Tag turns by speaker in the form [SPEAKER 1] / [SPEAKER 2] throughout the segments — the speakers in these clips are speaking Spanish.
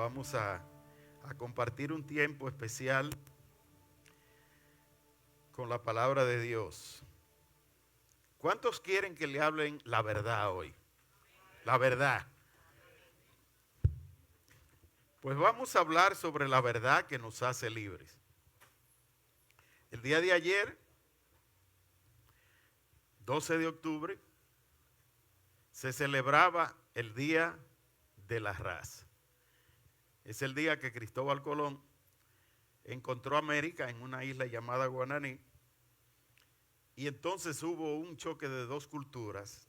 [SPEAKER 1] vamos a compartir un tiempo especial con la palabra de Dios. ¿Cuántos quieren que le hablen la verdad hoy? La verdad. Pues vamos a hablar sobre la verdad que nos hace libres. El día de ayer, 12 de octubre, se celebraba el Día de la Raza. Es el día que Cristóbal Colón encontró América en una isla llamada Guananí, y entonces hubo un choque de dos culturas,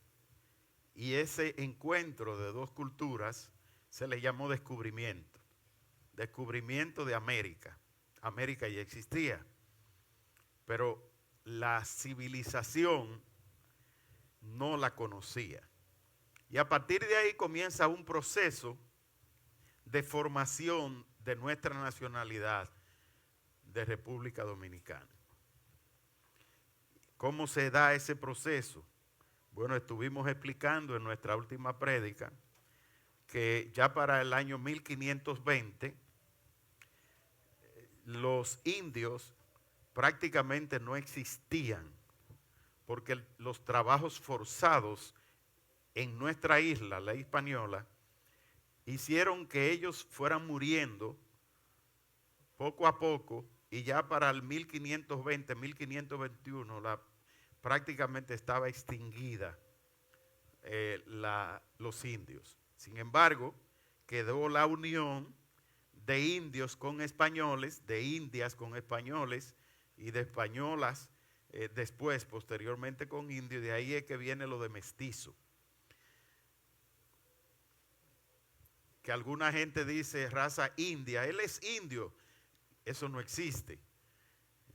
[SPEAKER 1] y ese encuentro de dos culturas se le llamó descubrimiento de América. América ya existía, pero la civilización no la conocía. Y a partir de ahí comienza un proceso de formación de nuestra nacionalidad de República Dominicana. ¿Cómo se da ese proceso? Bueno, estuvimos explicando en nuestra última prédica que ya para el año 1520 los indios prácticamente no existían, porque los trabajos forzados en nuestra isla, la Hispaniola, hicieron que ellos fueran muriendo poco a poco, y ya para el 1520, 1521, prácticamente estaba extinguida los indios. Sin embargo, quedó la unión de indios con españoles, de indias con españoles y de españolas después, posteriormente con indios. De ahí es que viene lo de mestizo. Que alguna gente dice raza india, él es indio. Eso no existe.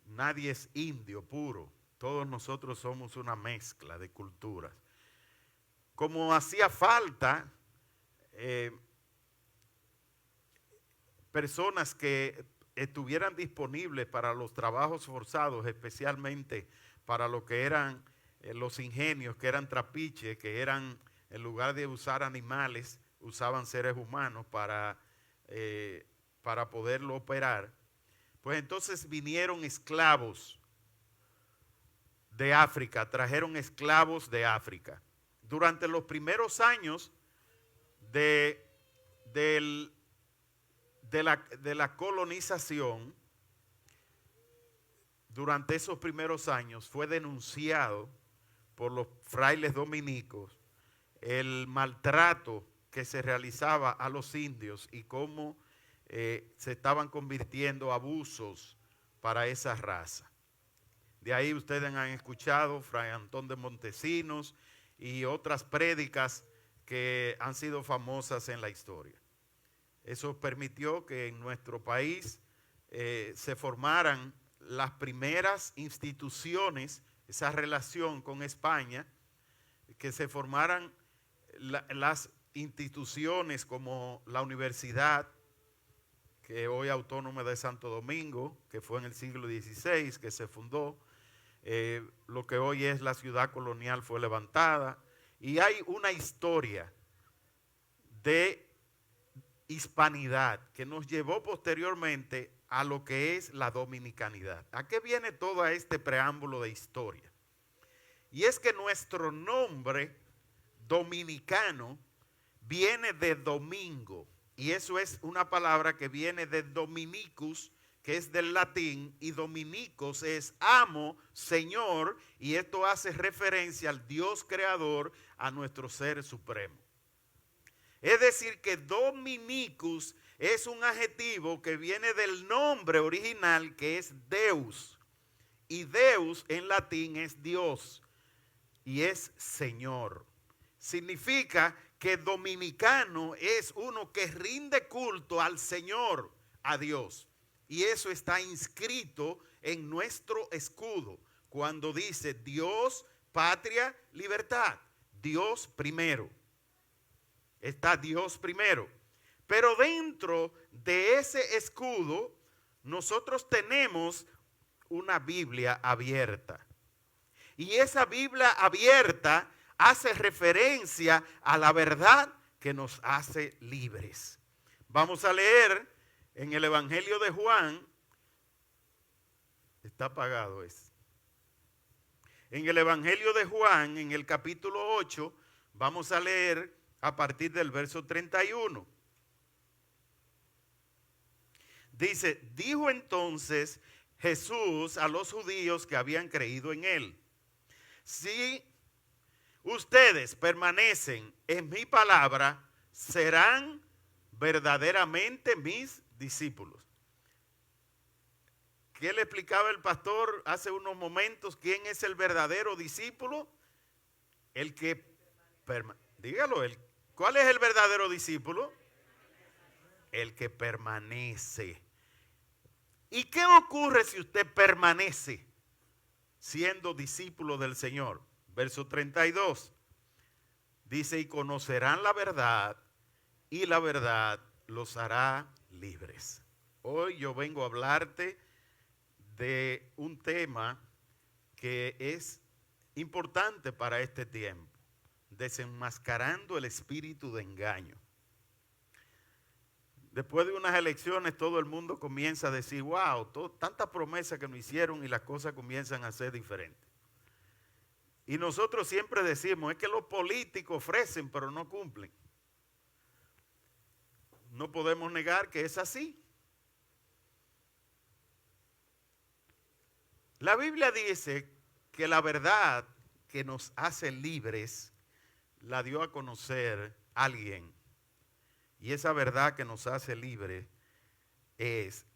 [SPEAKER 1] Nadie es indio puro. Todos nosotros somos una mezcla de culturas. Como hacía falta personas que estuvieran disponibles para los trabajos forzados, especialmente para lo que eran los ingenios, que eran trapiches, que eran, en lugar de usar animales, usaban seres humanos para poderlo operar. Pues entonces vinieron esclavos de África, trajeron esclavos de África. Durante los primeros años de la colonización, durante esos primeros años fue denunciado por los frailes dominicos el maltrato que se realizaba a los indios y cómo se estaban convirtiendo abusos para esa raza. De ahí ustedes han escuchado Fray Antón de Montesinos y otras prédicas que han sido famosas en la historia. Eso permitió que en nuestro país se formaran las primeras instituciones, esa relación con España, que se formaran las instituciones como la universidad, que hoy Autónoma de Santo Domingo, que fue en el siglo XVI que se fundó. Lo que hoy es la ciudad colonial fue levantada, y hay una historia de hispanidad que nos llevó posteriormente a lo que es la dominicanidad. ¿A qué viene todo este preámbulo de historia? Y es que nuestro nombre dominicano viene de domingo, y eso es una palabra que viene de dominicus, que es del latín, y dominicos es amo, señor, y esto hace referencia al Dios creador, a nuestro ser supremo. Es decir, que dominicus es un adjetivo que viene del nombre original, que es Deus, y Deus en latín es Dios, y es Señor. Significa que dominicano es uno que rinde culto al Señor, a Dios. Y eso está inscrito en nuestro escudo, cuando dice Dios, patria, libertad. Dios primero. Está Dios primero. Pero dentro de ese escudo, nosotros tenemos una Biblia abierta. Y esa Biblia abierta hace referencia a la verdad que nos hace libres. Vamos a leer en el Evangelio de Juan. Está apagado ese. En el Evangelio de Juan, en el capítulo 8, vamos a leer a partir del verso 31. Dice, dijo entonces Jesús a los judíos que habían creído en él: si ustedes permanecen en mi palabra, serán verdaderamente mis discípulos. ¿Qué le explicaba el pastor hace unos momentos? ¿Quién es el verdadero discípulo? El que dígalo, ¿cuál es el verdadero discípulo? El que permanece. ¿Y qué ocurre si usted permanece siendo discípulo del Señor? Verso 32. Dice, y conocerán la verdad, y la verdad los hará libres. Hoy yo vengo a hablarte de un tema que es importante para este tiempo: desenmascarando el espíritu de engaño. Después de unas elecciones todo el mundo comienza a decir, wow, tantas promesas que nos hicieron y las cosas comienzan a ser diferentes. Y nosotros siempre decimos, es que los políticos ofrecen pero no cumplen. No podemos negar que es así. La Biblia dice que la verdad que nos hace libres la dio a conocer alguien. Y esa verdad que nos hace libres es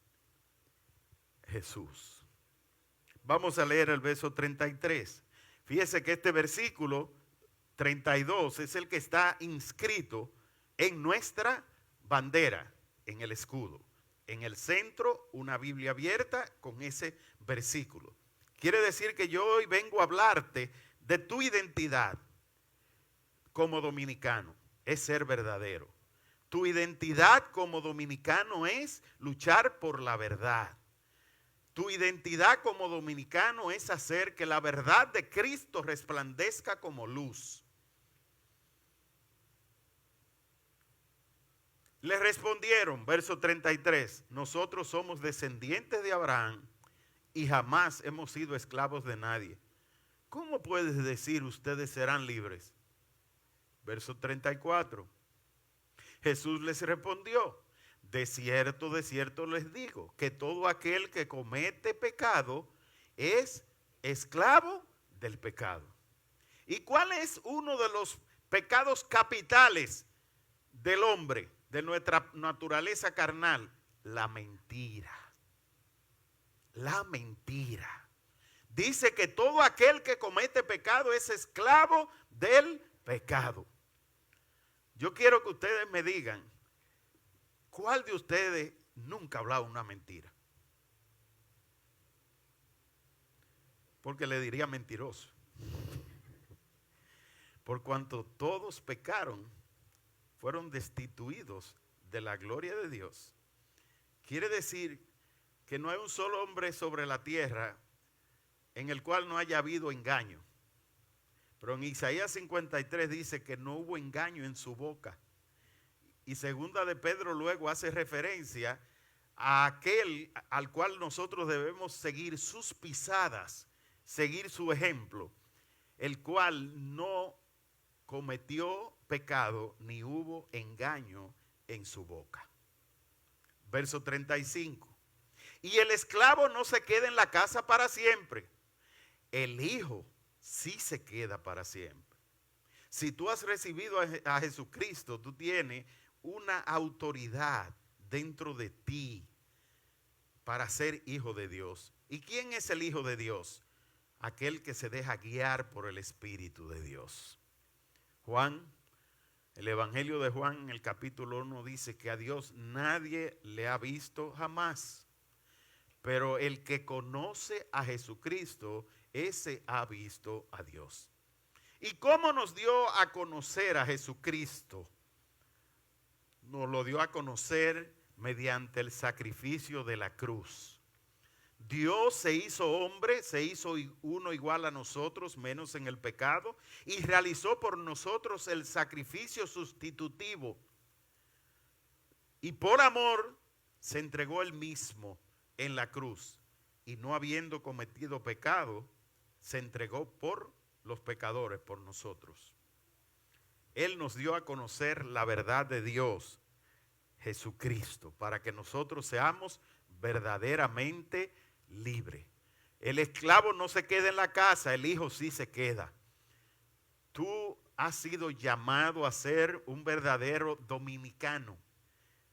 [SPEAKER 1] Jesús. Vamos a leer el verso 33. Fíjese que este versículo 32 es el que está inscrito en nuestra bandera, en el escudo. En el centro, una Biblia abierta con ese versículo. Quiere decir que yo hoy vengo a hablarte de tu identidad como dominicano, es ser verdadero. Tu identidad como dominicano es luchar por la verdad. Tu identidad como dominicano es hacer que la verdad de Cristo resplandezca como luz. Le respondieron, verso 33, nosotros somos descendientes de Abraham y jamás hemos sido esclavos de nadie. ¿Cómo puedes decir ustedes serán libres? Verso 34. Jesús les respondió, de cierto les digo, que todo aquel que comete pecado es esclavo del pecado. ¿Y cuál es uno de los pecados capitales del hombre, de nuestra naturaleza carnal? La mentira. La mentira. Dice que todo aquel que comete pecado es esclavo del pecado. Yo quiero que ustedes me digan, ¿cuál de ustedes nunca ha hablado una mentira? Porque le diría mentiroso. Por cuanto todos pecaron, fueron destituidos de la gloria de Dios. Quiere decir que no hay un solo hombre sobre la tierra en el cual no haya habido engaño. Pero en Isaías 53 dice que no hubo engaño en su boca. Y segunda de Pedro luego hace referencia a aquel al cual nosotros debemos seguir sus pisadas, seguir su ejemplo, el cual no cometió pecado ni hubo engaño en su boca. Verso 35. Y el esclavo no se queda en la casa para siempre. El hijo sí se queda para siempre. Si tú has recibido a Jesucristo, tú tienes una autoridad dentro de ti para ser hijo de Dios. ¿Y quién es el hijo de Dios? Aquel que se deja guiar por el Espíritu de Dios. Juan, el Evangelio de Juan en el capítulo 1 dice que a Dios nadie le ha visto jamás. Pero el que conoce a Jesucristo, ese ha visto a Dios. ¿Y cómo nos dio a conocer a Jesucristo? Nos lo dio a conocer mediante el sacrificio de la cruz. Dios se hizo hombre, se hizo uno igual a nosotros, menos en el pecado, y realizó por nosotros el sacrificio sustitutivo. Y por amor se entregó él mismo en la cruz. Y no habiendo cometido pecado, se entregó por los pecadores, por nosotros. Él nos dio a conocer la verdad de Dios, Jesucristo, para que nosotros seamos verdaderamente libres. El esclavo no se queda en la casa, el hijo sí se queda. Tú has sido llamado a ser un verdadero dominicano,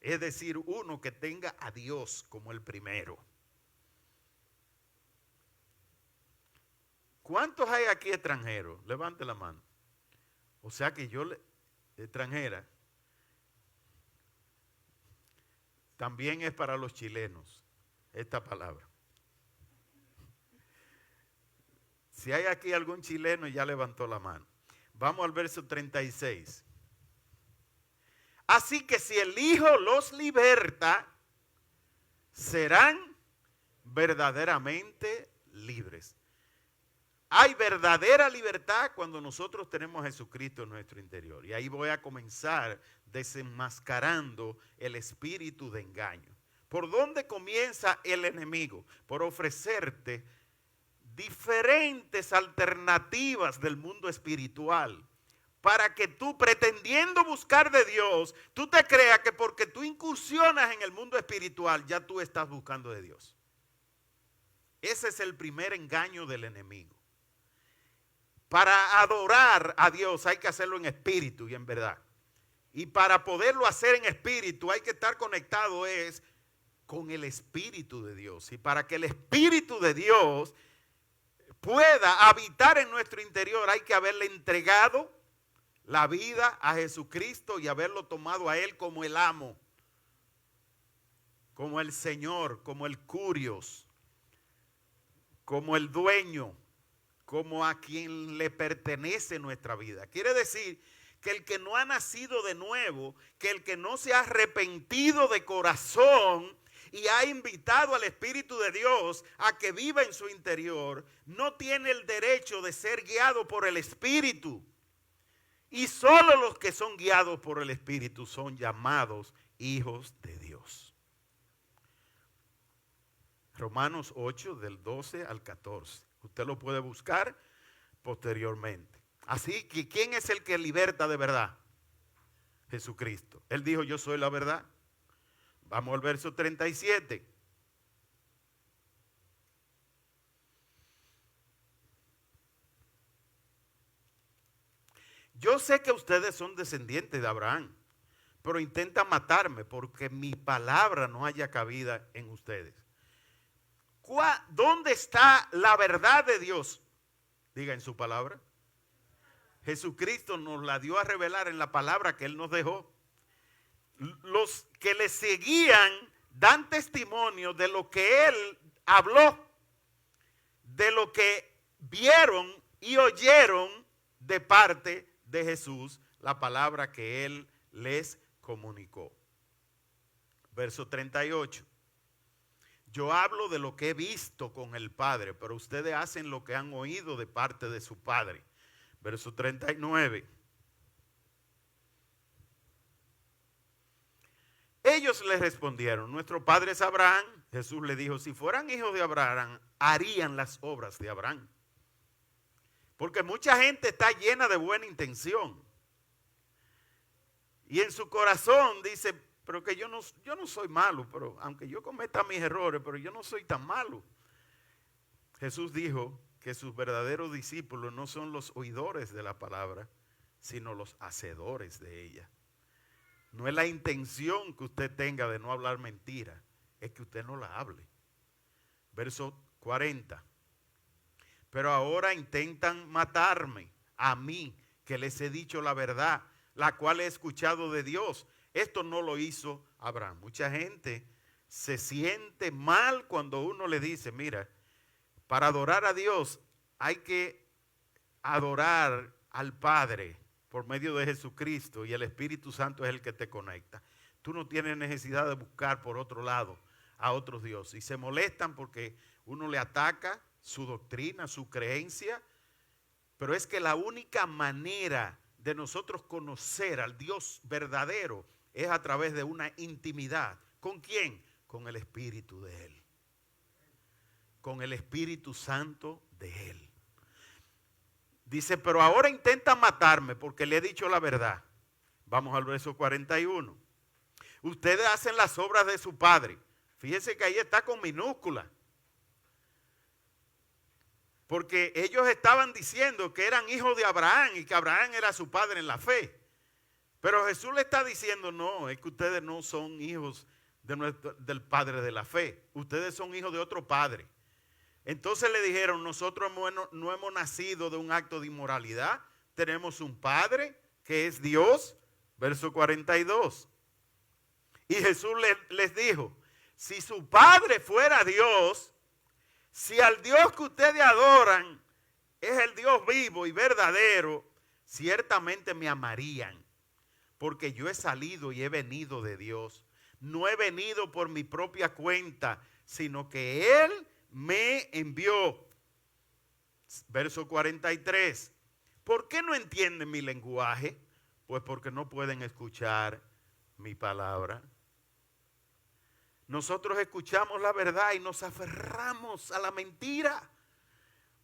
[SPEAKER 1] es decir, uno que tenga a Dios como el primero. ¿Cuántos hay aquí extranjeros? Levante la mano. O sea que extranjera, también es para los chilenos esta palabra. Si hay aquí algún chileno, ya levantó la mano. Vamos al verso 36. Así que si el Hijo los liberta, serán verdaderamente libres. Hay verdadera libertad cuando nosotros tenemos a Jesucristo en nuestro interior. Y ahí voy a comenzar desenmascarando el espíritu de engaño. ¿Por dónde comienza el enemigo? Por ofrecerte diferentes alternativas del mundo espiritual para que tú, pretendiendo buscar de Dios, tú te creas que porque tú incursionas en el mundo espiritual ya tú estás buscando de Dios. Ese es el primer engaño del enemigo. Para adorar a Dios hay que hacerlo en espíritu y en verdad. Y para poderlo hacer en espíritu hay que estar conectado con el Espíritu de Dios. Y para que el Espíritu de Dios pueda habitar en nuestro interior hay que haberle entregado la vida a Jesucristo y haberlo tomado a Él como el amo, como el Señor, como el Curios, como el dueño, como a quien le pertenece nuestra vida. Quiere decir que el que no ha nacido de nuevo, que el que no se ha arrepentido de corazón y ha invitado al Espíritu de Dios a que viva en su interior, no tiene el derecho de ser guiado por el Espíritu. Y solo los que son guiados por el Espíritu son llamados hijos de Dios. Romanos 8, del 12 al 14. Usted lo puede buscar posteriormente. Así que, ¿quién es el que liberta de verdad? Jesucristo. Él dijo, yo soy la verdad. Vamos al verso 37. Yo sé que ustedes son descendientes de Abraham, pero intentan matarme porque mi palabra no haya cabida en ustedes. ¿Dónde está la verdad de Dios? Diga, en su palabra. Jesucristo nos la dio a revelar en la palabra que Él nos dejó. Los que le seguían dan testimonio de lo que Él habló, de lo que vieron y oyeron de parte de Jesús, la palabra que Él les comunicó. Verso 38. Yo hablo de lo que he visto con el Padre, pero ustedes hacen lo que han oído de parte de su Padre. Verso 39. Ellos le respondieron, nuestro padre es Abraham. Jesús le dijo, si fueran hijos de Abraham, harían las obras de Abraham. Porque mucha gente está llena de buena intención. Y en su corazón dice, pero que yo no soy malo, pero aunque yo cometa mis errores, pero yo no soy tan malo. Jesús dijo que sus verdaderos discípulos no son los oidores de la palabra, sino los hacedores de ella. No es la intención que usted tenga de no hablar mentira, es que usted no la hable. Verso 40. Pero ahora intentan matarme, a mí, que les he dicho la verdad, la cual he escuchado de Dios. Esto no lo hizo Abraham. Mucha gente se siente mal cuando uno le dice, mira, para adorar a Dios hay que adorar al Padre por medio de Jesucristo y el Espíritu Santo es el que te conecta. Tú no tienes necesidad de buscar por otro lado a otros dioses. Y se molestan porque uno le ataca su doctrina, su creencia, pero es que la única manera de nosotros conocer al Dios verdadero es a través de una intimidad. ¿Con quién? Con el Espíritu de Él. Con el Espíritu Santo de Él. Dice, pero ahora intentan matarme porque le he dicho la verdad. Vamos al verso 41. Ustedes hacen las obras de su padre. Fíjense que ahí está con minúscula. Porque ellos estaban diciendo que eran hijos de Abraham y que Abraham era su padre en la fe. Pero Jesús le está diciendo, no, es que ustedes no son hijos del padre de la fe. Ustedes son hijos de otro padre. Entonces le dijeron, nosotros no hemos nacido de un acto de inmoralidad. Tenemos un padre que es Dios. Verso 42. Y Jesús les dijo, si su padre fuera Dios, si al Dios que ustedes adoran es el Dios vivo y verdadero, ciertamente me amarían, porque yo he salido y he venido de Dios. No he venido por mi propia cuenta, sino que Él me envió. Verso 43. ¿Por qué no entienden mi lenguaje? Pues porque no pueden escuchar mi palabra. Nosotros escuchamos la verdad y nos aferramos a la mentira.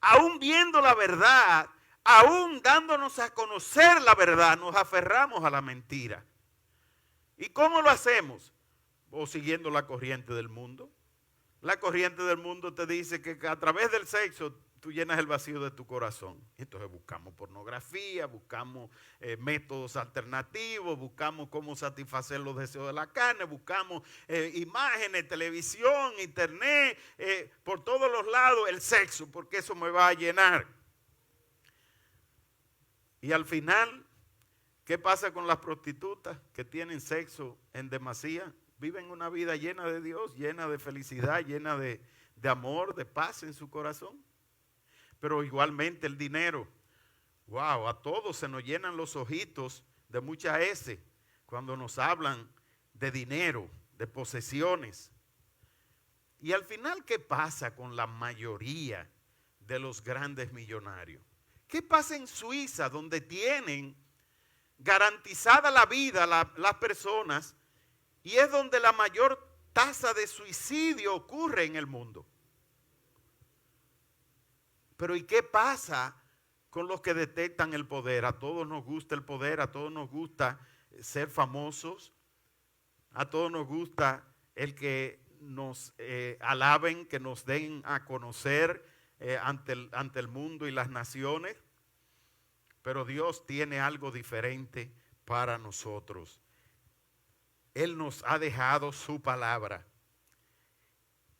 [SPEAKER 1] Aún viendo la verdad, aún dándonos a conocer la verdad, nos aferramos a la mentira. ¿Y cómo lo hacemos? O siguiendo la corriente del mundo. La corriente del mundo te dice que a través del sexo tú llenas el vacío de tu corazón. Entonces buscamos pornografía, buscamos métodos alternativos, buscamos cómo satisfacer los deseos de la carne, buscamos imágenes, televisión, internet, por todos los lados el sexo, porque eso me va a llenar. Y al final, ¿qué pasa con las prostitutas que tienen sexo en demasía? Viven una vida llena de Dios, llena de felicidad, llena de amor, de paz en su corazón. Pero igualmente el dinero, wow, a todos se nos llenan los ojitos de mucha S cuando nos hablan de dinero, de posesiones. Y al final, ¿qué pasa con la mayoría de los grandes millonarios? ¿Qué pasa en Suiza, donde tienen garantizada la vida las personas y es donde la mayor tasa de suicidio ocurre en el mundo? Pero ¿y qué pasa con los que detectan el poder? A todos nos gusta el poder, a todos nos gusta ser famosos, a todos nos gusta el que nos alaben, que nos den a conocer ante el mundo y las naciones. Pero Dios tiene algo diferente para nosotros. Él nos ha dejado su palabra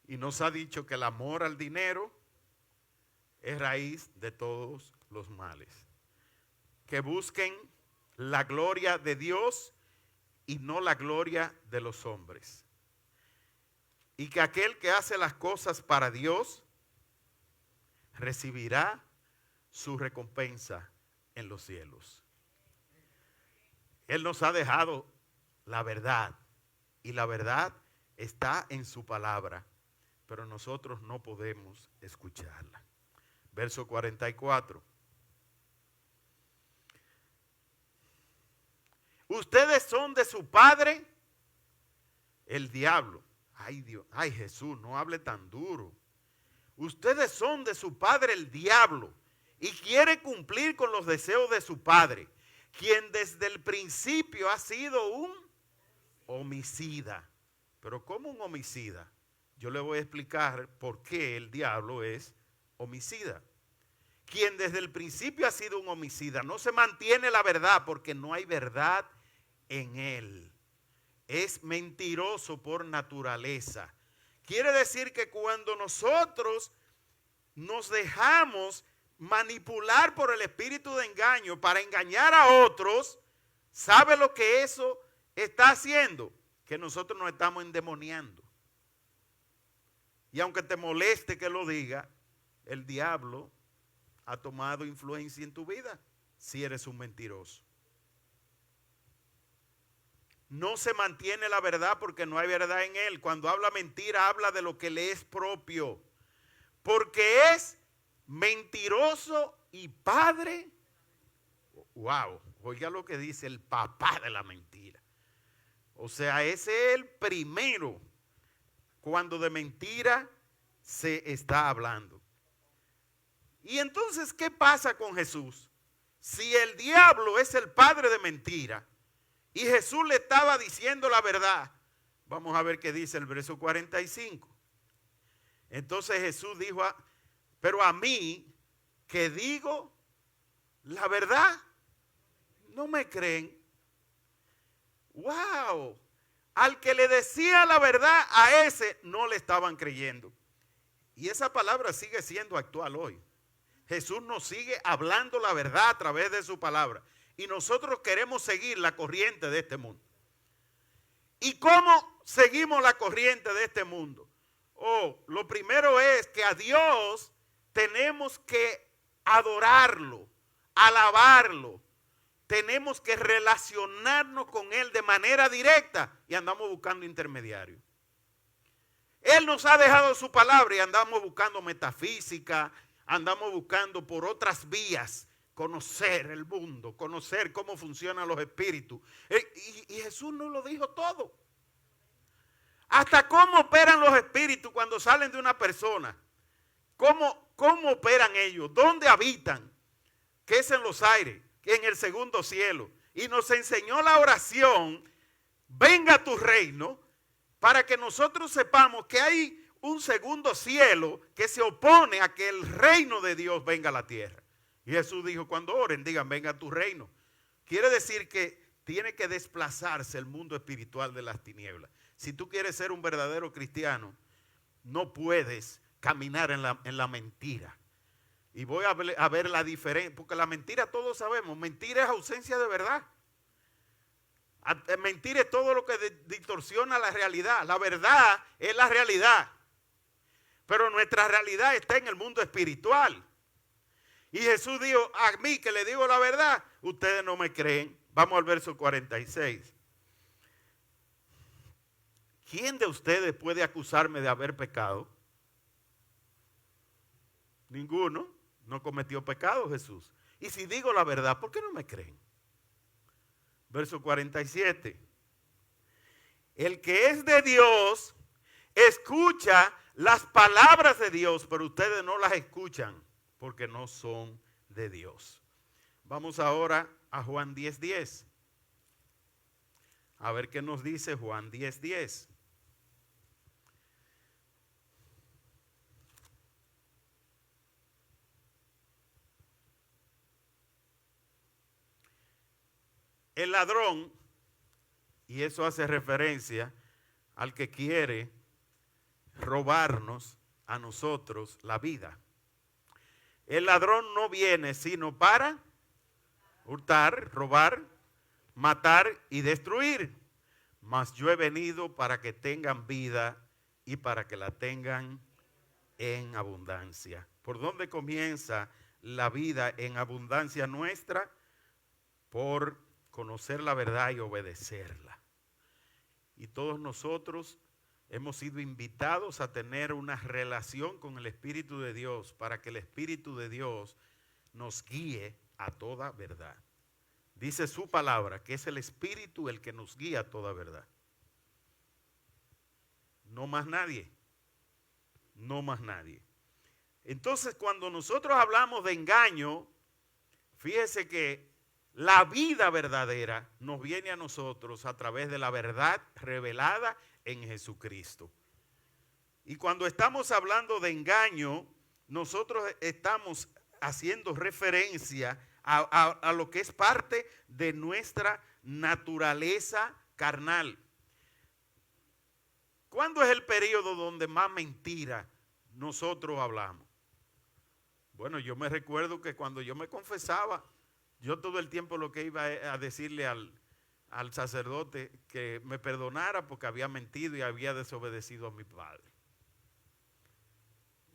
[SPEAKER 1] y nos ha dicho que el amor al dinero es raíz de todos los males. Que busquen la gloria de Dios y no la gloria de los hombres. Y que aquel que hace las cosas para Dios recibirá su recompensa en los cielos. Él nos ha dejado la verdad y la verdad está en su palabra, pero nosotros no podemos escucharla. Verso 44. Ustedes son de su padre, el diablo. Ay Dios, ay Jesús, no hable tan duro. Ustedes son de su padre, el diablo, y quiere cumplir con los deseos de su padre, quien desde el principio ha sido un homicida. Pero ¿cómo un homicida? Yo le voy a explicar por qué el diablo es homicida. Quien desde el principio ha sido un homicida, no se mantiene la verdad porque no hay verdad en él. Es mentiroso por naturaleza. Quiere decir que cuando nosotros nos dejamos manipular por el espíritu de engaño para engañar a otros, ¿sabe lo que eso está haciendo? Que nosotros nos estamos endemoniando. Y aunque te moleste que lo diga, el diablo ha tomado influencia en tu vida si eres un mentiroso. No se mantiene la verdad porque no hay verdad en él. Cuando habla mentira, habla de lo que le es propio. Porque es mentiroso y padre. Wow, oiga lo que dice el papá de la mentira. O sea, ese es el primero cuando de mentira se está hablando. Y entonces, ¿qué pasa con Jesús? Si el diablo es el padre de mentira y Jesús le estaba diciendo la verdad, vamos a ver qué dice el verso 45. Entonces Jesús dijo, pero a mí que digo la verdad, no me creen. ¡Wow! Al que le decía la verdad, a ese no le estaban creyendo. Y esa palabra sigue siendo actual hoy. Jesús nos sigue hablando la verdad a través de su palabra. Y nosotros queremos seguir la corriente de este mundo. ¿Y cómo seguimos la corriente de este mundo? Lo primero es que a Dios tenemos que adorarlo, alabarlo. Tenemos que relacionarnos con Él de manera directa y andamos buscando intermediarios. Él nos ha dejado su palabra y andamos buscando metafísica, andamos buscando por otras vías conocer el mundo, conocer cómo funcionan los espíritus. Y Jesús nos lo dijo todo. Hasta cómo operan los espíritus cuando salen de una persona. ¿Cómo operan ellos? ¿Dónde habitan? ¿Qué es en los aires? En el segundo cielo. Y nos enseñó la oración, venga tu reino, para que nosotros sepamos que hay un segundo cielo que se opone a que el reino de Dios venga a la tierra. Y Jesús dijo, cuando oren, digan, venga tu reino. Quiere decir que tiene que desplazarse el mundo espiritual de las tinieblas. Si tú quieres ser un verdadero cristiano, no puedes caminar en la mentira. Y voy a ver la diferencia, porque la mentira todos sabemos, mentira es ausencia de verdad. Mentira es todo lo que distorsiona la realidad. La verdad es la realidad. Pero nuestra realidad está en el mundo espiritual. Y Jesús dijo, a mí que le digo la verdad, ustedes no me creen. Vamos al verso 46. ¿Quién de ustedes puede acusarme de haber pecado? Ninguno. No cometió pecado Jesús. Y si digo la verdad, ¿por qué no me creen? Verso 47. El que es de Dios escucha las palabras de Dios, pero ustedes no las escuchan porque no son de Dios. Vamos ahora a Juan 10:10. A ver qué nos dice Juan 10:10. El ladrón, y eso hace referencia al que quiere robarnos a nosotros la vida. El ladrón no viene sino para hurtar, robar, matar y destruir. Mas yo he venido para que tengan vida y para que la tengan en abundancia. ¿Por dónde comienza la vida en abundancia nuestra? Por conocer la verdad y obedecerla. Y todos nosotros hemos sido invitados a tener una relación con el Espíritu de Dios para que el Espíritu de Dios nos guíe a toda verdad. Dice su palabra que es el Espíritu el que nos guía a toda verdad. No más nadie. No más nadie. Entonces, cuando nosotros hablamos de engaño, fíjese que la vida verdadera nos viene a nosotros a través de la verdad revelada en Jesucristo. Y cuando estamos hablando de engaño, nosotros estamos haciendo referencia a lo que es parte de nuestra naturaleza carnal. ¿Cuándo es el periodo donde más mentira nosotros hablamos? Bueno, yo me recuerdo que cuando yo me confesaba, yo todo el tiempo lo que iba a decirle al sacerdote que me perdonara porque había mentido y había desobedecido a mi padre.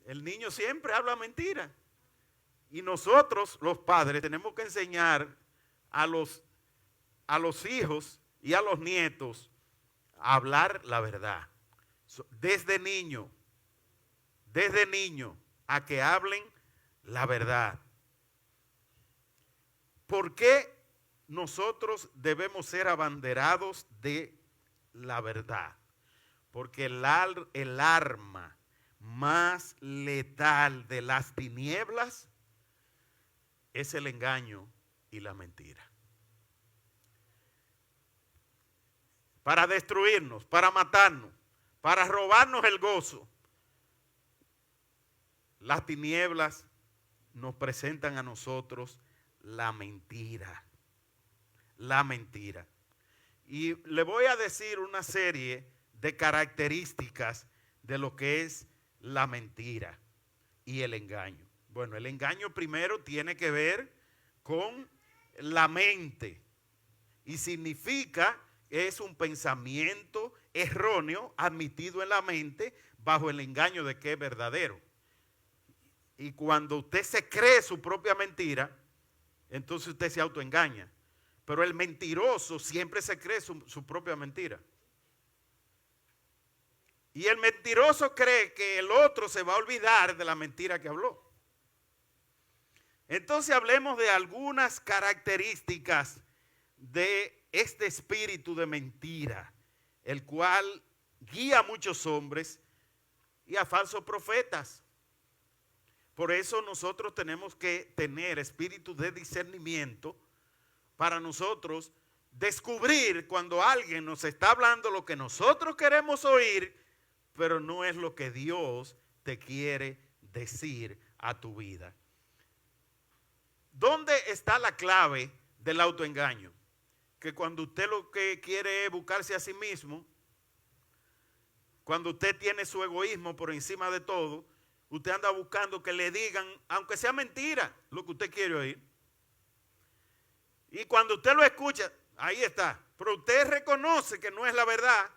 [SPEAKER 1] El niño siempre habla mentira. Y nosotros, los padres, tenemos que enseñar a los hijos y a los nietos a hablar la verdad. Desde niño, a que hablen la verdad. ¿Por qué nosotros debemos ser abanderados de la verdad. Porque el arma más letal de las tinieblas es el engaño y la mentira. Para destruirnos, para matarnos, para robarnos el gozo. Las tinieblas nos presentan a nosotros la mentira. La mentira. Y le voy a decir una serie de características de lo que es la mentira y el engaño. Bueno, el engaño primero tiene que ver con la mente y significa que es un pensamiento erróneo admitido en la mente bajo el engaño de que es verdadero. Y cuando usted se cree su propia mentira, entonces usted se autoengaña. Pero el mentiroso siempre se cree su propia mentira. Y el mentiroso cree que el otro se va a olvidar de la mentira que habló. Entonces hablemos de algunas características de este espíritu de mentira, el cual guía a muchos hombres y a falsos profetas. Por eso nosotros tenemos que tener espíritu de discernimiento para nosotros descubrir cuando alguien nos está hablando lo que nosotros queremos oír, pero no es lo que Dios te quiere decir a tu vida. ¿Dónde está la clave del autoengaño? Que cuando usted lo que quiere es buscarse a sí mismo, cuando usted tiene su egoísmo por encima de todo, usted anda buscando que le digan, aunque sea mentira, lo que usted quiere oír. Y cuando usted lo escucha, ahí está. Pero usted reconoce que no es la verdad,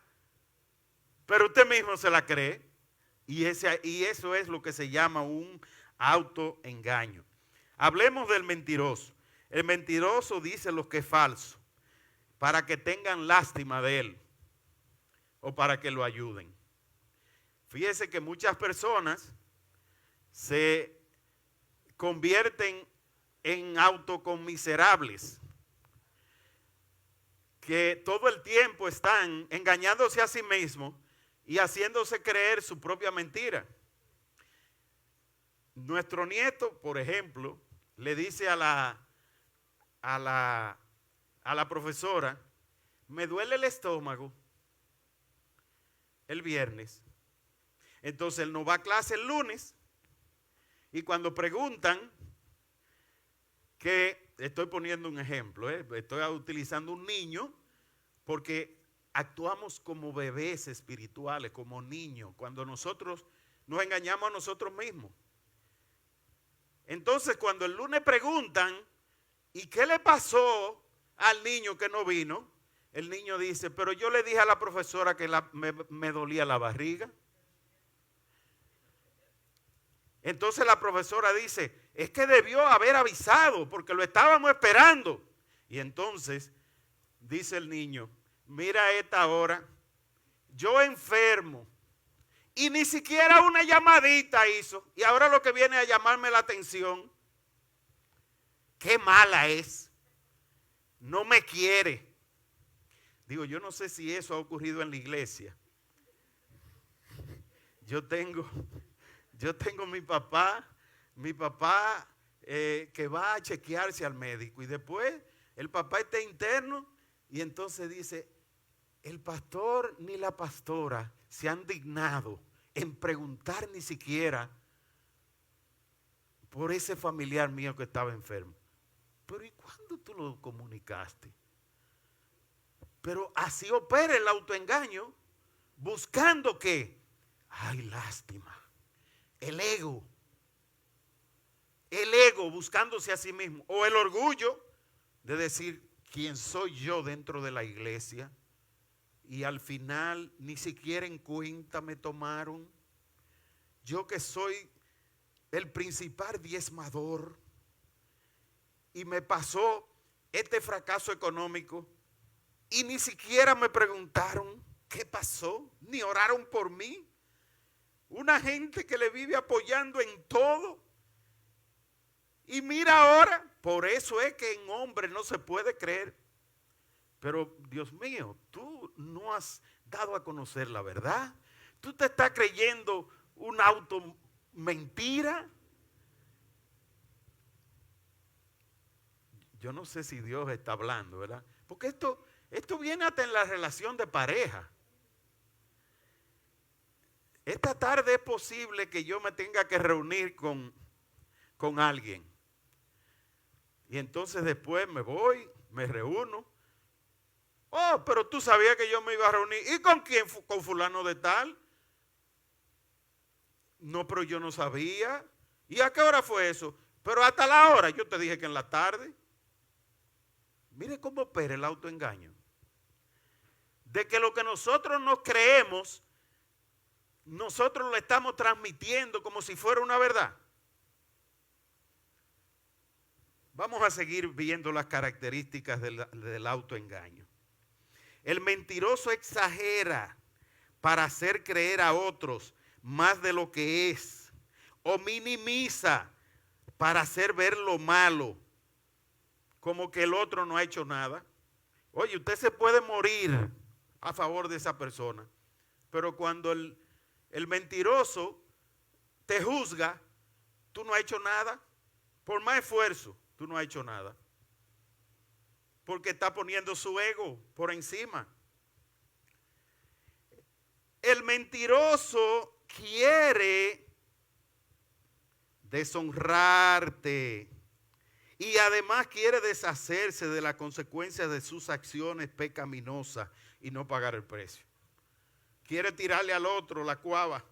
[SPEAKER 1] pero usted mismo se la cree. Y eso es lo que se llama un autoengaño. Hablemos del mentiroso. El mentiroso dice lo que es falso, para que tengan lástima de él o para que lo ayuden. Fíjese que muchas personas se convierten en autoconmiserables, que todo el tiempo están engañándose a sí mismos y haciéndose creer su propia mentira. Nuestro nieto, por ejemplo, le dice a la profesora, me duele el estómago el viernes. Entonces él no va a clase el lunes y cuando preguntan, que estoy poniendo un ejemplo, estoy utilizando un niño porque actuamos como bebés espirituales, como niños, cuando nosotros nos engañamos a nosotros mismos. Entonces cuando el lunes preguntan, ¿y qué le pasó al niño que no vino? El niño dice, pero yo le dije a la profesora que me dolía la barriga. Entonces la profesora dice, es que debió haber avisado porque lo estábamos esperando. Y entonces dice el niño, mira a esta hora, yo enfermo y ni siquiera una llamadita hizo. Y ahora lo que viene a llamarme la atención, qué mala es, no me quiere. Digo, yo no sé si eso ha ocurrido en la iglesia. Yo tengo mi papá que va a chequearse al médico y después el papá está interno y entonces dice, el pastor ni la pastora se han dignado en preguntar ni siquiera por ese familiar mío que estaba enfermo. Pero ¿y cuándo tú lo comunicaste? Pero así opera el autoengaño, buscando que, ay, lástima. El ego buscándose a sí mismo, o el orgullo de decir quién soy yo dentro de la iglesia y al final ni siquiera en cuenta me tomaron, yo que soy el principal diezmador y me pasó este fracaso económico y ni siquiera me preguntaron qué pasó, ni oraron por mí. Una gente que le vive apoyando en todo. Y mira ahora, por eso es que en hombre no se puede creer. Pero Dios mío, tú no has dado a conocer la verdad. Tú te estás creyendo un auto mentira. Yo no sé si Dios está hablando, ¿verdad? Porque esto viene hasta en la relación de pareja. Esta tarde es posible que yo me tenga que reunir con alguien. Y entonces después me voy, me reúno. Oh, pero tú sabías que yo me iba a reunir. ¿Y con quién? Con fulano de tal. No, pero yo no sabía. ¿Y a qué hora fue eso? Pero hasta la hora. Yo te dije que en la tarde. Mire cómo opera el autoengaño. De que lo que nosotros nos creemos, nosotros lo estamos transmitiendo como si fuera una verdad. Vamos a seguir viendo las características del autoengaño. El mentiroso exagera para hacer creer a otros más de lo que es, o minimiza para hacer ver lo malo, como que el otro no ha hecho nada. Oye, usted se puede morir a favor de esa persona, pero cuando el mentiroso te juzga, tú no has hecho nada. Por más esfuerzo, tú no has hecho nada. Porque está poniendo su ego por encima. El mentiroso quiere deshonrarte y además quiere deshacerse de las consecuencias de sus acciones pecaminosas y no pagar el precio. Quiere tirarle al otro la cuava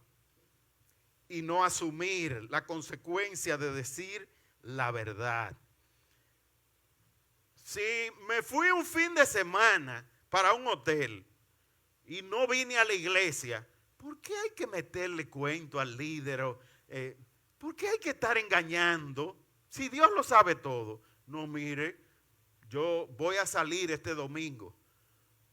[SPEAKER 1] y no asumir la consecuencia de decir la verdad. Si me fui un fin de semana para un hotel y no vine a la iglesia, ¿por qué hay que meterle cuento al líder? ¿Por qué hay que estar engañando? Si Dios lo sabe todo. No, mire, yo voy a salir este domingo,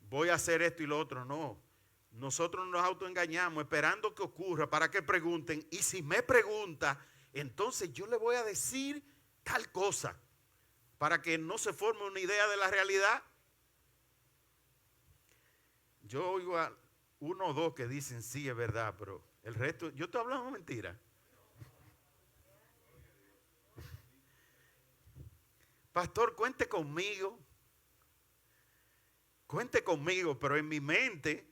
[SPEAKER 1] voy a hacer esto y lo otro. No, nosotros nos autoengañamos esperando que ocurra para que pregunten. Y si me pregunta, entonces yo le voy a decir tal cosa, para que no se forme una idea de la realidad. Yo oigo a uno o dos que dicen sí, es verdad, pero el resto, yo estoy hablando mentira. Pastor, cuente conmigo, pero en mi mente,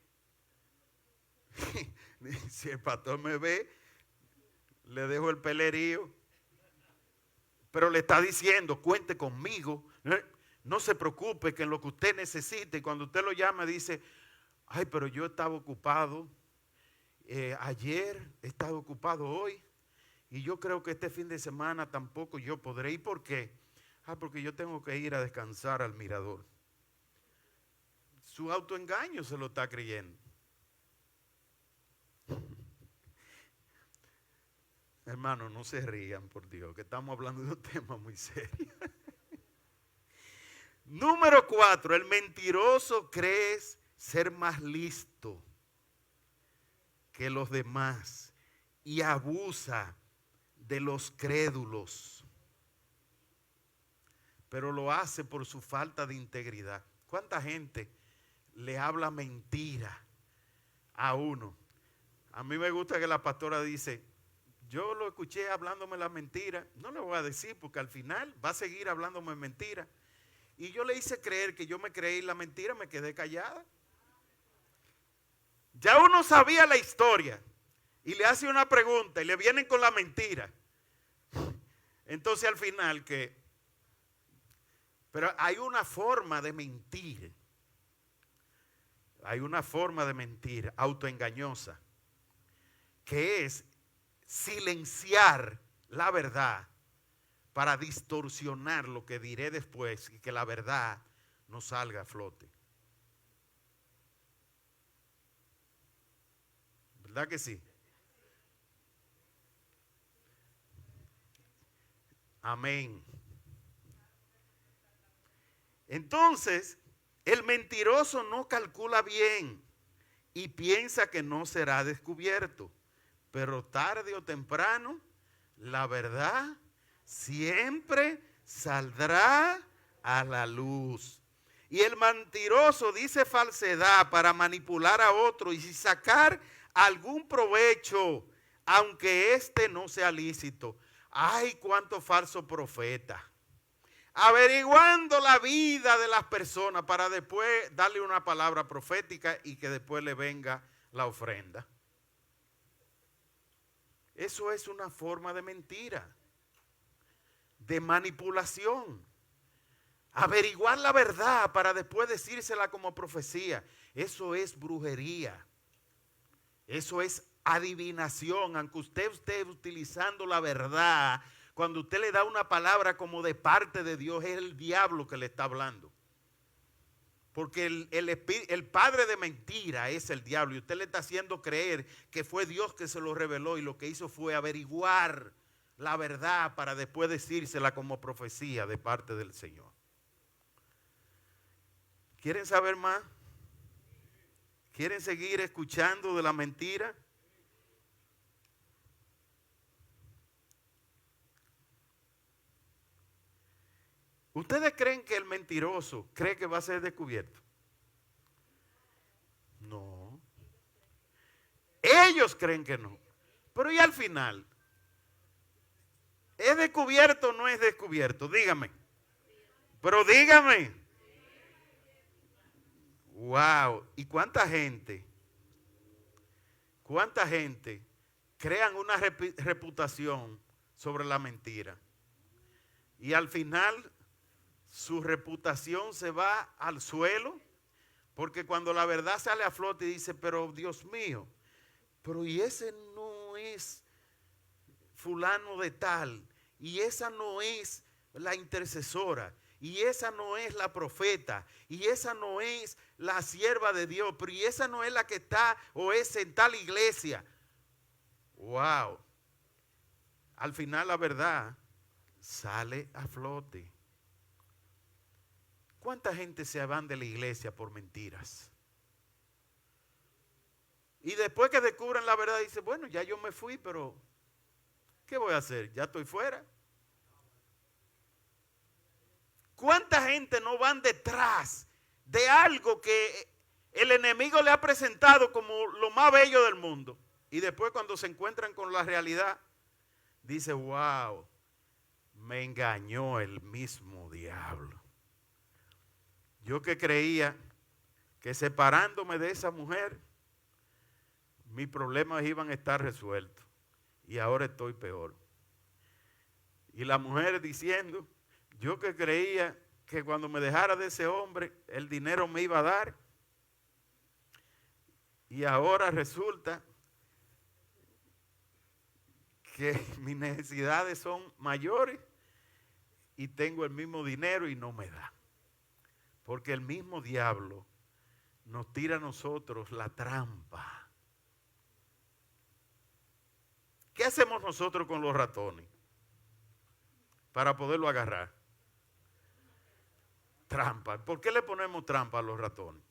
[SPEAKER 1] si el pastor me ve, le dejo el pelerío. Pero le está diciendo, cuente conmigo, no se preocupe que en lo que usted necesite, cuando usted lo llama dice, ay, pero yo estaba ocupado, ayer he estado ocupado hoy, y yo creo que este fin de semana tampoco yo podré. ¿Y por qué? Porque yo tengo que ir a descansar al mirador. Su autoengaño se lo está creyendo. Hermano, no se rían, por Dios, que estamos hablando de un tema muy serio. Número 4, el mentiroso cree ser más listo que los demás y abusa de los crédulos, pero lo hace por su falta de integridad. ¿Cuánta gente le habla mentira a uno? A mí me gusta que la pastora dice, yo lo escuché hablándome la mentira, no le voy a decir porque al final va a seguir hablándome mentira. Y yo le hice creer que yo me creí la mentira, me quedé callada. Ya uno sabía la historia y le hace una pregunta y le vienen con la mentira. Entonces al final pero hay una forma de mentir. Hay una forma de mentir autoengañosa, que es silenciar la verdad para distorsionar lo que diré después y que la verdad no salga a flote. ¿Verdad que sí? Amén. Entonces, el mentiroso no calcula bien y piensa que no será descubierto, pero tarde o temprano la verdad siempre saldrá a la luz. Y el mentiroso dice falsedad para manipular a otro y sacar algún provecho, aunque éste no sea lícito. ¡Ay, cuánto falso profeta! Averiguando la vida de las personas para después darle una palabra profética y que después le venga la ofrenda. Eso es una forma de mentira, de manipulación. Averiguar la verdad para después decírsela como profecía. Eso es brujería. Eso es adivinación. Aunque usted esté utilizando la verdad, cuando usted le da una palabra como de parte de Dios, es el diablo que le está hablando. Porque el padre de mentira es el diablo. Y usted le está haciendo creer que fue Dios que se lo reveló y lo que hizo fue averiguar la verdad para después decírsela como profecía de parte del Señor. ¿Quieren saber más? ¿Quieren seguir escuchando de la mentira? ¿Ustedes creen que el mentiroso cree que va a ser descubierto? No. Ellos creen que no. Pero ¿y al final? ¿Es descubierto o no es descubierto? Dígame. Pero dígame. Wow. ¿Y cuánta gente crean una reputación sobre la mentira? Y al final su reputación se va al suelo, porque cuando la verdad sale a flote y dice, pero Dios mío, pero y ese no es fulano de tal, y esa no es la intercesora, y esa no es la profeta, y esa no es la sierva de Dios, pero y esa no es la que está o es en tal iglesia. Wow. Al final la verdad sale a flote. ¿Cuánta gente se van de la iglesia por mentiras? Y después que descubren la verdad, dicen, bueno, ya yo me fui, pero ¿qué voy a hacer? Ya estoy fuera. ¿Cuánta gente no van detrás de algo que el enemigo le ha presentado como lo más bello del mundo? Y después cuando se encuentran con la realidad, dice, wow, me engañó el mismo diablo. Yo que creía que separándome de esa mujer, mis problemas iban a estar resueltos. Y ahora estoy peor. Y la mujer diciendo, yo que creía que cuando me dejara de ese hombre, el dinero me iba a dar. Y ahora resulta que mis necesidades son mayores y tengo el mismo dinero y no me da. Porque el mismo diablo nos tira a nosotros la trampa. ¿Qué hacemos nosotros con los ratones para poderlo agarrar? Trampa. ¿Por qué le ponemos trampa a los ratones?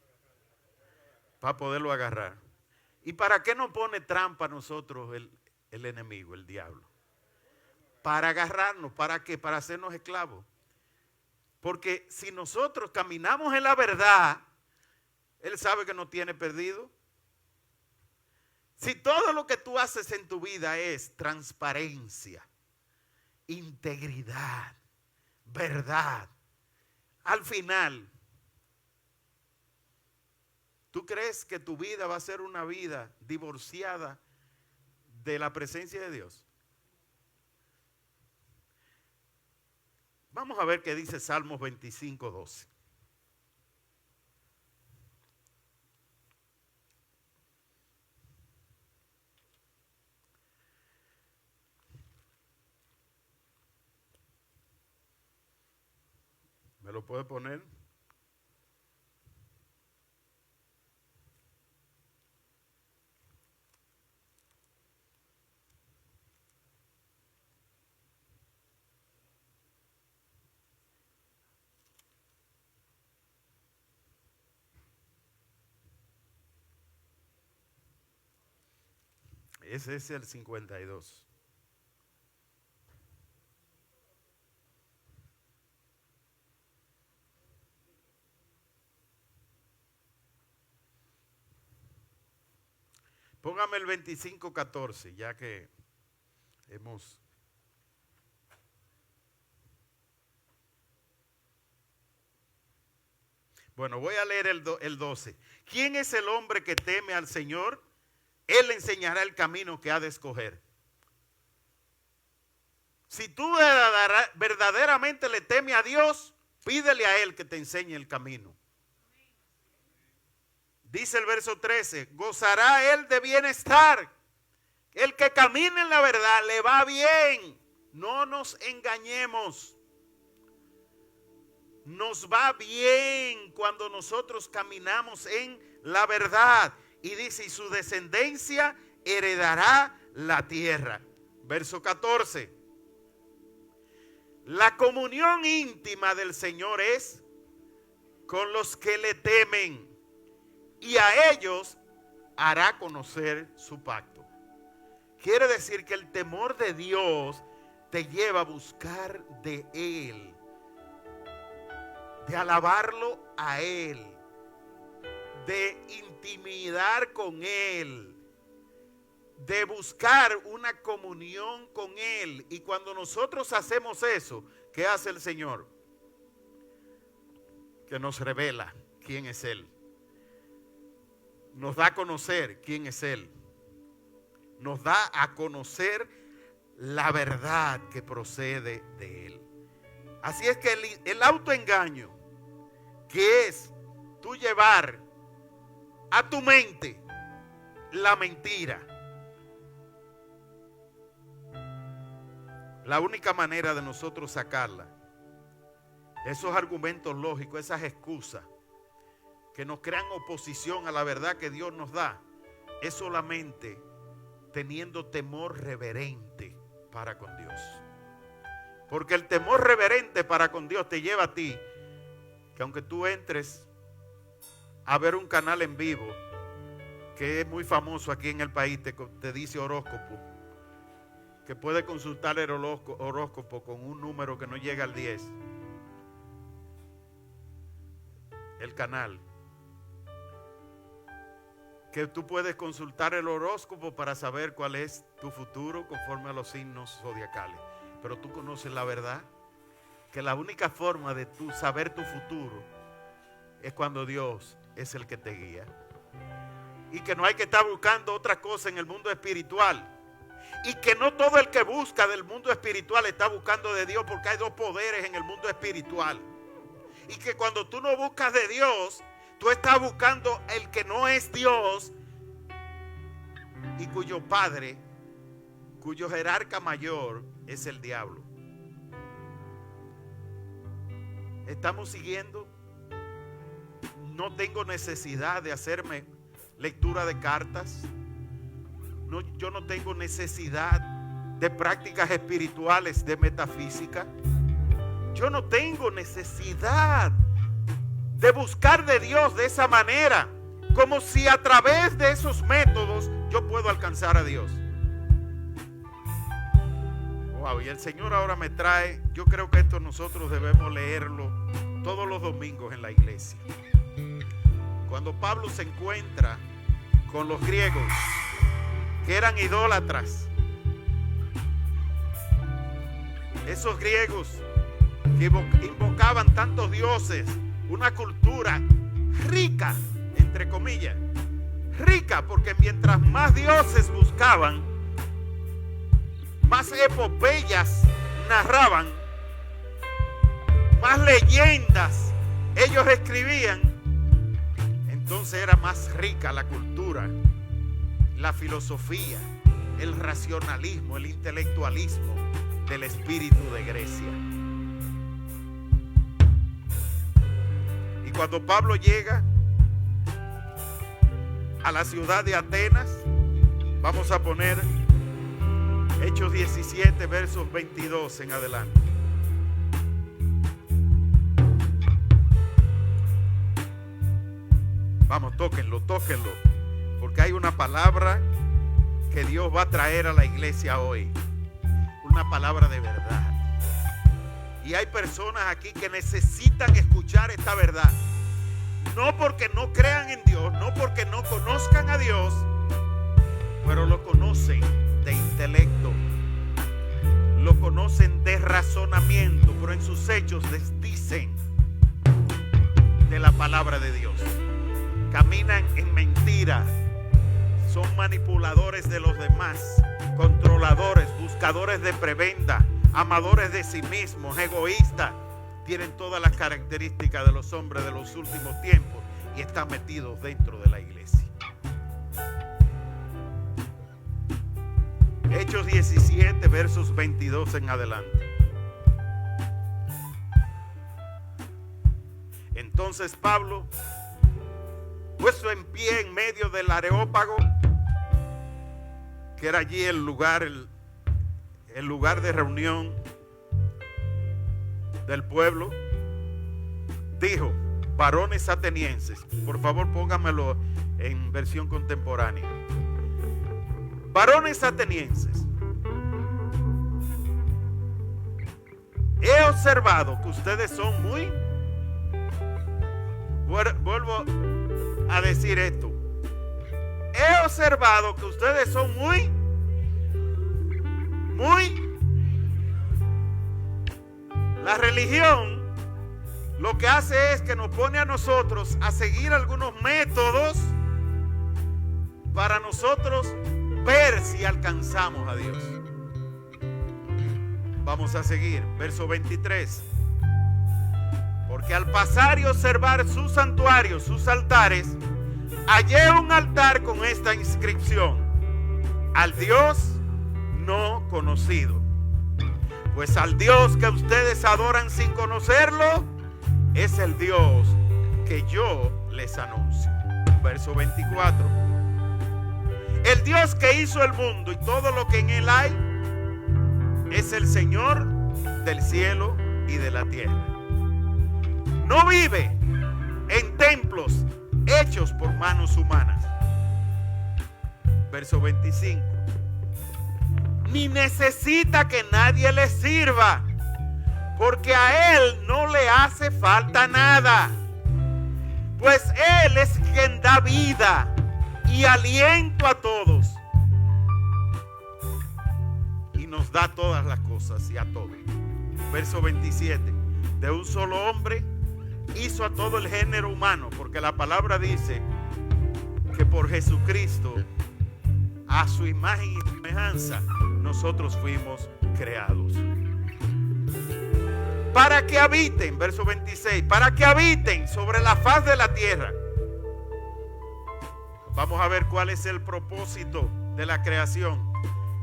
[SPEAKER 1] Para poderlo agarrar. ¿Y para qué nos pone trampa a nosotros el enemigo, el diablo? Para agarrarnos. ¿Para qué? Para hacernos esclavos. Porque si nosotros caminamos en la verdad, Él sabe que nos tiene perdido. Si todo lo que tú haces en tu vida es transparencia, integridad, verdad, al final, ¿tú crees que tu vida va a ser una vida divorciada de la presencia de Dios? Vamos a ver qué dice Salmos 25:12. ¿Me lo puede poner? Ese es el 52. llévame el 25:14, ya que hemos... Bueno, voy a leer el 12. ¿Quién es el hombre que teme al Señor? Él le enseñará el camino que ha de escoger. Si tú verdaderamente le temes a Dios, pídele a Él que te enseñe el camino. Dice el verso 13, gozará Él de bienestar. El que camina en la verdad le va bien. No nos engañemos. Nos va bien cuando nosotros caminamos en la verdad. Y dice, y su descendencia heredará la tierra. Verso 14. La comunión íntima del Señor es con los que le temen, y a ellos hará conocer su pacto. Quiere decir que el temor de Dios te lleva a buscar de Él, de alabarlo a Él, de intimidar con Él, de buscar una comunión con Él. Y cuando nosotros hacemos eso, ¿qué hace el Señor? Que nos revela quién es Él. Nos da a conocer quién es Él. Nos da a conocer la verdad que procede de Él. Así es que el autoengaño, que es tú llevar a tu mente la mentira, la única manera de nosotros sacarla, esos argumentos lógicos, esas excusas que nos crean oposición a la verdad que Dios nos da, es solamente teniendo temor reverente para con Dios. Porque el temor reverente para con Dios te lleva a ti, que aunque tú entres a ver un canal en vivo, que es muy famoso aquí en el país, te dice horóscopo, que puede consultar el horóscopo con un número que no llega al 10. El canal. Que tú puedes consultar el horóscopo para saber cuál es tu futuro conforme a los signos zodiacales. Pero tú conoces la verdad, que la única forma de tú saber tu futuro es cuando Dios es el que te guía. Y que no hay que estar buscando otra cosa en el mundo espiritual. Y que no todo el que busca del mundo espiritual está buscando de Dios, porque hay dos poderes en el mundo espiritual. Y que cuando tú no buscas de Dios, tú estás buscando el que no es Dios y cuyo padre, cuyo jerarca mayor es el diablo. ¿Estamos siguiendo? No tengo necesidad de hacerme lectura de cartas. No, yo no tengo necesidad de prácticas espirituales, de metafísica. Yo no tengo necesidad de buscar de Dios de esa manera, como si a través de esos métodos yo puedo alcanzar a Dios. Wow, y el Señor ahora me trae, yo creo que esto nosotros debemos leerlo todos los domingos en la iglesia. Cuando Pablo se encuentra con los griegos que eran idólatras, esos griegos que invocaban tantos dioses, una cultura rica, entre comillas, rica, porque mientras más dioses buscaban, más epopeyas narraban, más leyendas ellos escribían, entonces era más rica la cultura, la filosofía, el racionalismo, el intelectualismo del espíritu de Grecia. Y cuando Pablo llega a la ciudad de Atenas, vamos a poner Hechos 17, versos 22 en adelante. Vamos, tóquenlo, porque hay una palabra que Dios va a traer a la iglesia hoy. Una palabra de verdad. Y hay personas aquí que necesitan escuchar esta verdad. No porque no crean en Dios, no porque no conozcan a Dios, pero lo conocen de intelecto, lo conocen de razonamiento, pero en sus hechos desdicen de la palabra de Dios. Caminan en mentira, son manipuladores de los demás, controladores, buscadores de prebenda, amadores de sí mismos, egoístas. Tienen todas las características de los hombres de los últimos tiempos y están metidos dentro de la iglesia. Hechos 17, versos 22 en adelante. Entonces Pablo, puesto en pie en medio del Areópago, que era allí el lugar de reunión del pueblo, dijo: varones atenienses. Por favor, póngamelo en versión contemporánea. Varones atenienses, he observado que ustedes son muy... Vuelvo a decir esto. He observado que ustedes son muy... La religión lo que hace es que nos pone a nosotros a seguir algunos métodos para nosotros ver si alcanzamos a Dios. Vamos a seguir, verso 23. Porque al pasar y observar sus santuarios, sus altares, hallé un altar con esta inscripción: al Dios no conocido. Pues al Dios que ustedes adoran sin conocerlo, es el Dios que yo les anuncio. Verso 24. El Dios que hizo el mundo y todo lo que en él hay, es el Señor del cielo y de la tierra. No vive en templos hechos por manos humanas. Verso 25. Ni necesita que nadie le sirva, porque a él no le hace falta nada, pues él es quien da vida y aliento a todos, y nos da todas las cosas y a todos. Verso 27. De un solo hombre hizo a todo el género humano, porque la palabra dice que por Jesucristo, a su imagen y semejanza, nosotros fuimos creados. Para que habiten, verso 26, para que habiten sobre la faz de la tierra. Vamos a ver cuál es el propósito de la creación.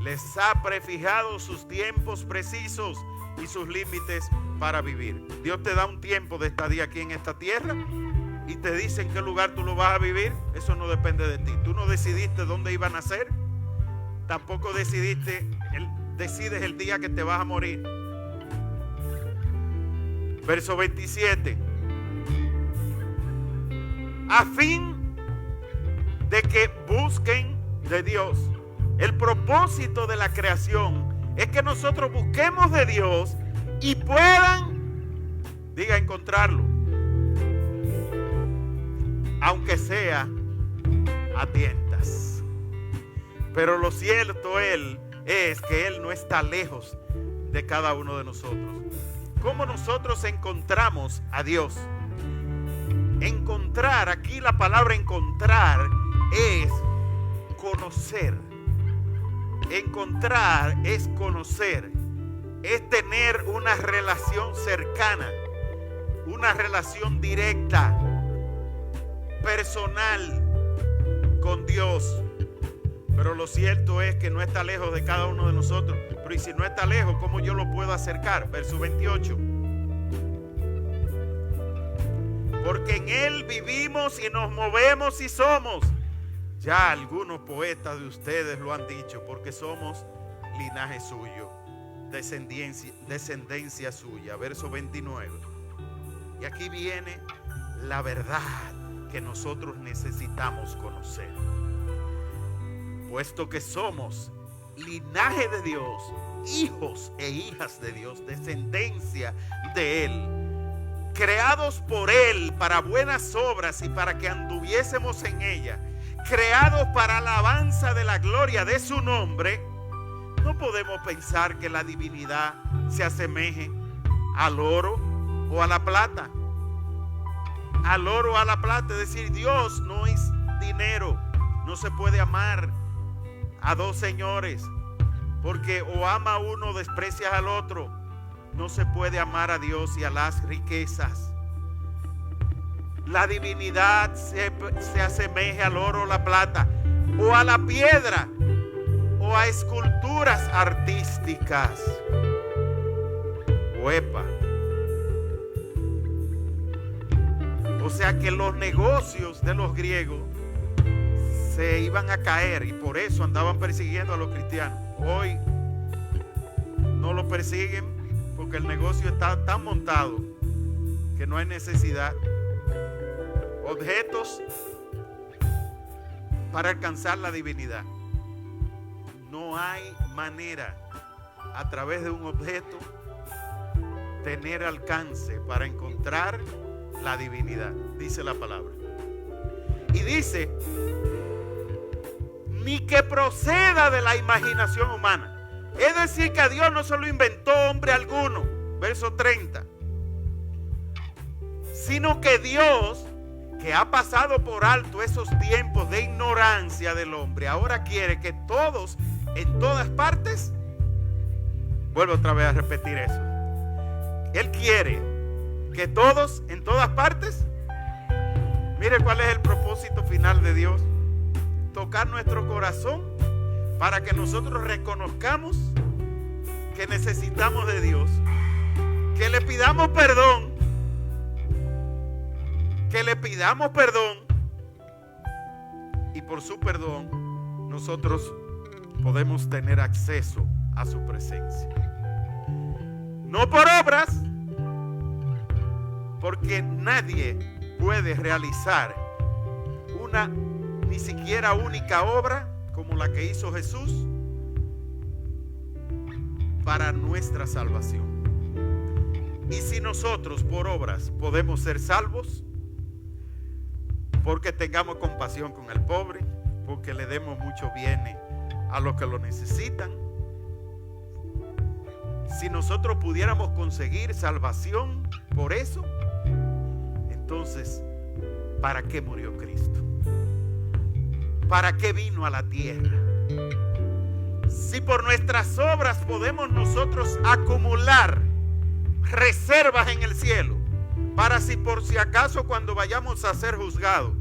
[SPEAKER 1] Les ha prefijado sus tiempos precisos y sus límites para vivir. Dios te da un tiempo de estadía aquí en esta tierra y te dice en qué lugar tú lo vas a vivir. Eso no depende de ti. Tú no decidiste dónde iba a nacer. Tampoco decides el día que te vas a morir. Verso 27. A fin de que busquen de Dios. El propósito de la creación es que nosotros busquemos de Dios y puedan, encontrarlo. Aunque sea a tientas. Pero lo cierto es que Él no está lejos de cada uno de nosotros. ¿Cómo nosotros encontramos a Dios? Encontrar, aquí la palabra encontrar es conocer. Encontrar es conocer, es tener una relación cercana, una relación directa, personal con Dios. Pero lo cierto es que no está lejos de cada uno de nosotros. Pero y si no está lejos, ¿cómo yo lo puedo acercar? Verso 28. Porque en Él vivimos y nos movemos y somos. Ya algunos poetas de ustedes lo han dicho, porque somos linaje suyo, descendencia suya. Verso 29. Y aquí viene la verdad que nosotros necesitamos conocer. Puesto que somos linaje de Dios, hijos e hijas de Dios, descendencia de Él, creados por Él para buenas obras y para que anduviésemos en ellas, creados para alabanza de la gloria de su nombre, no podemos pensar que la divinidad se asemeje al oro o a la plata. Al oro o a la plata, es decir, Dios no es dinero. No se puede amar a dos señores, porque o ama a uno o desprecias al otro. No se puede amar a Dios y a las riquezas. La divinidad se asemeja al oro o la plata, o a la piedra, o a esculturas artísticas. Huepa. O sea que los negocios de los griegos se iban a caer y por eso andaban persiguiendo a los cristianos. Hoy no lo persiguen porque el negocio está tan montado que no hay necesidad. Objetos para alcanzar la divinidad. No hay manera a través de un objeto tener alcance para encontrar la divinidad, dice la palabra. Y dice, ni que proceda de la imaginación humana. Es decir, que a Dios no se lo inventó hombre alguno, verso 30, sino que Dios, que ha pasado por alto esos tiempos de ignorancia del hombre, ahora quiere que todos, en todas partes, vuelvo otra vez a repetir eso, Él quiere que todos, en todas partes, mire cuál es el propósito final de Dios: tocar nuestro corazón para que nosotros reconozcamos que necesitamos de Dios, que le pidamos perdón, y por su perdón nosotros podemos tener acceso a su presencia. No por obras, porque nadie puede realizar una ni siquiera única obra como la que hizo Jesús para nuestra salvación. Y si nosotros por obras podemos ser salvos, porque tengamos compasión con el pobre, porque le demos mucho bien a los que lo necesitan, si nosotros pudiéramos conseguir salvación por eso, entonces, ¿para qué murió Cristo? ¿Para qué vino a la tierra? Si por nuestras obras podemos nosotros acumular reservas en el cielo, para si por si acaso cuando vayamos a ser juzgados,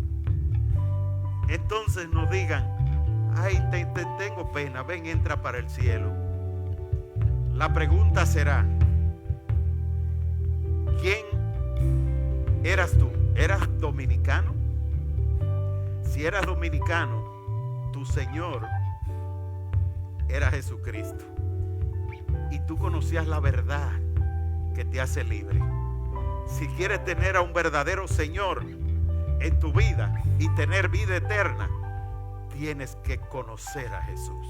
[SPEAKER 1] entonces nos digan, ay, te tengo pena, ven, entra para el cielo. La pregunta será, ¿quién eras tú? ¿Eras dominicano? Si eras dominicano, tu Señor era Jesucristo. Y tú conocías la verdad que te hace libre. Si quieres tener a un verdadero Señor en tu vida y tener vida eterna, tienes que conocer a Jesús.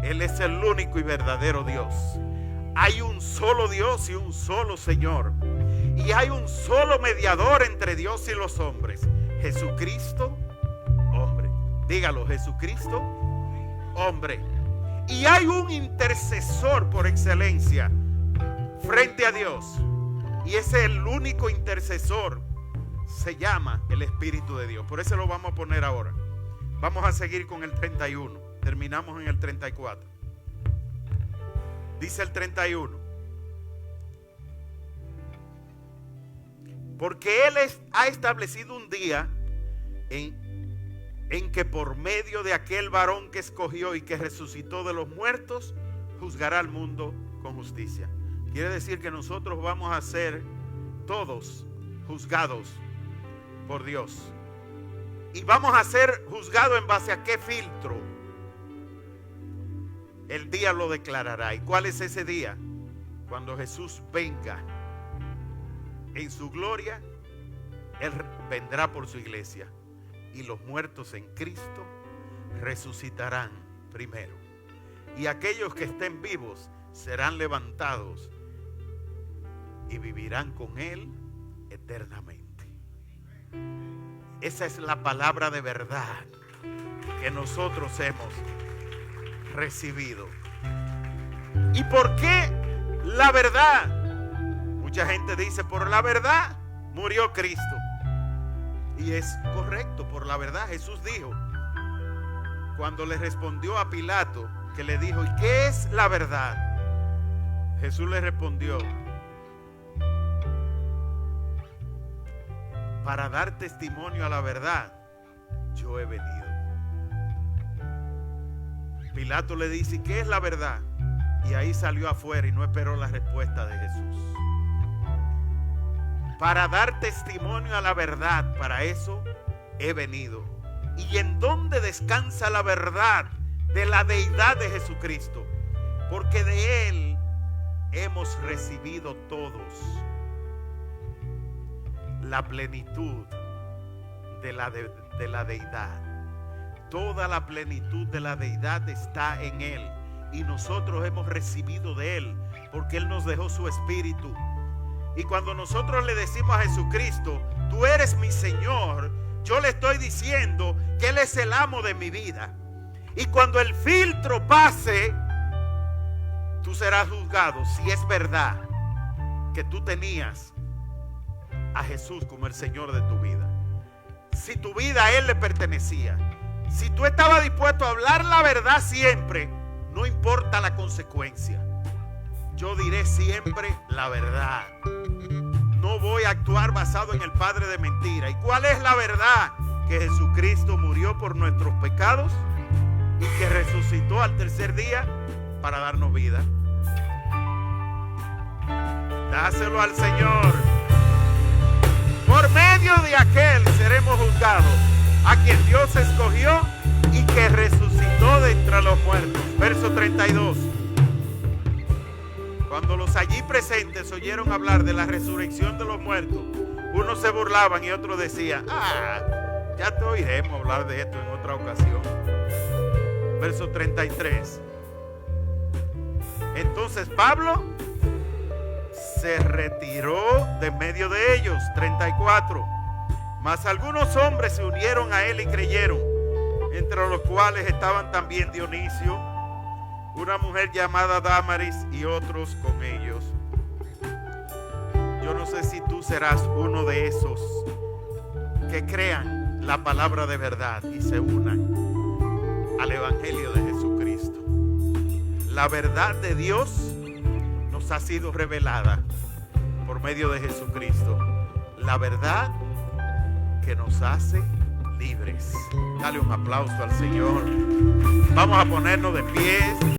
[SPEAKER 1] Él es el único y verdadero Dios. Hay un solo Dios y un solo Señor. Y hay un solo mediador entre Dios y los hombres, Jesucristo, hombre. Dígalo, Jesucristo, hombre. Y hay un intercesor por excelencia frente a Dios. Y ese es el único intercesor. Se llama el Espíritu de Dios. Por eso lo vamos a poner ahora. Vamos a seguir con el 31. Terminamos en el 34. Dice el 31. Porque Él ha establecido un día en que por medio de aquel varón que escogió y que resucitó de los muertos, juzgará al mundo con justicia. Quiere decir que nosotros vamos a ser todos juzgados por Dios. Y vamos a ser juzgados en base a qué filtro. El día lo declarará. ¿Y cuál es ese día? Cuando Jesús venga en su gloria, Él vendrá por su iglesia. Y los muertos en Cristo resucitarán primero. Y aquellos que estén vivos serán levantados y vivirán con Él eternamente. Esa es la palabra de verdad que nosotros hemos recibido. ¿Y por qué la verdad? Mucha gente dice, por la verdad murió Cristo. Y es correcto, por la verdad. Jesús dijo, cuando le respondió a Pilato, que le dijo, ¿y qué es la verdad? Jesús le respondió, para dar testimonio a la verdad, yo he venido. Pilato le dice, ¿qué es la verdad? Y ahí salió afuera y no esperó la respuesta de Jesús. Para dar testimonio a la verdad, para eso he venido. ¿Y en dónde descansa la verdad de la deidad de Jesucristo? Porque de Él hemos recibido todos la plenitud de la deidad. Toda la plenitud de la deidad está en Él. Y nosotros hemos recibido de Él, porque Él nos dejó su Espíritu. Y cuando nosotros le decimos a Jesucristo, tú eres mi Señor, yo le estoy diciendo que Él es el amo de mi vida. Y cuando el filtro pase, tú serás juzgado si es verdad que tú tenías a Jesús como el Señor de tu vida. Si tu vida a Él le pertenecía. Si tú estabas dispuesto a hablar la verdad siempre, no importa la consecuencia. Yo diré siempre la verdad. No voy a actuar basado en el padre de mentira. ¿Y cuál es la verdad? Que Jesucristo murió por nuestros pecados y que resucitó al tercer día para darnos vida. Dáselo al Señor. Por medio de aquel seremos juzgados, a quien Dios escogió y que resucitó de entre los muertos. Verso 32. Cuando los allí presentes oyeron hablar de la resurrección de los muertos, unos se burlaban y otros decían, ya te oiremos hablar de esto en otra ocasión. Verso 33. Entonces Pablo se retiró de medio de ellos. 34. Mas algunos hombres se unieron a él y creyeron, entre los cuales estaban también Dionisio, una mujer llamada Dámaris y otros con ellos. Yo no sé si tú serás uno de esos que crean la palabra de verdad y se unan al Evangelio de Jesucristo. La verdad de Dios nos ha sido revelada por medio de Jesucristo. La verdad que nos hace libres. Dale un aplauso al Señor. Vamos a ponernos de pie.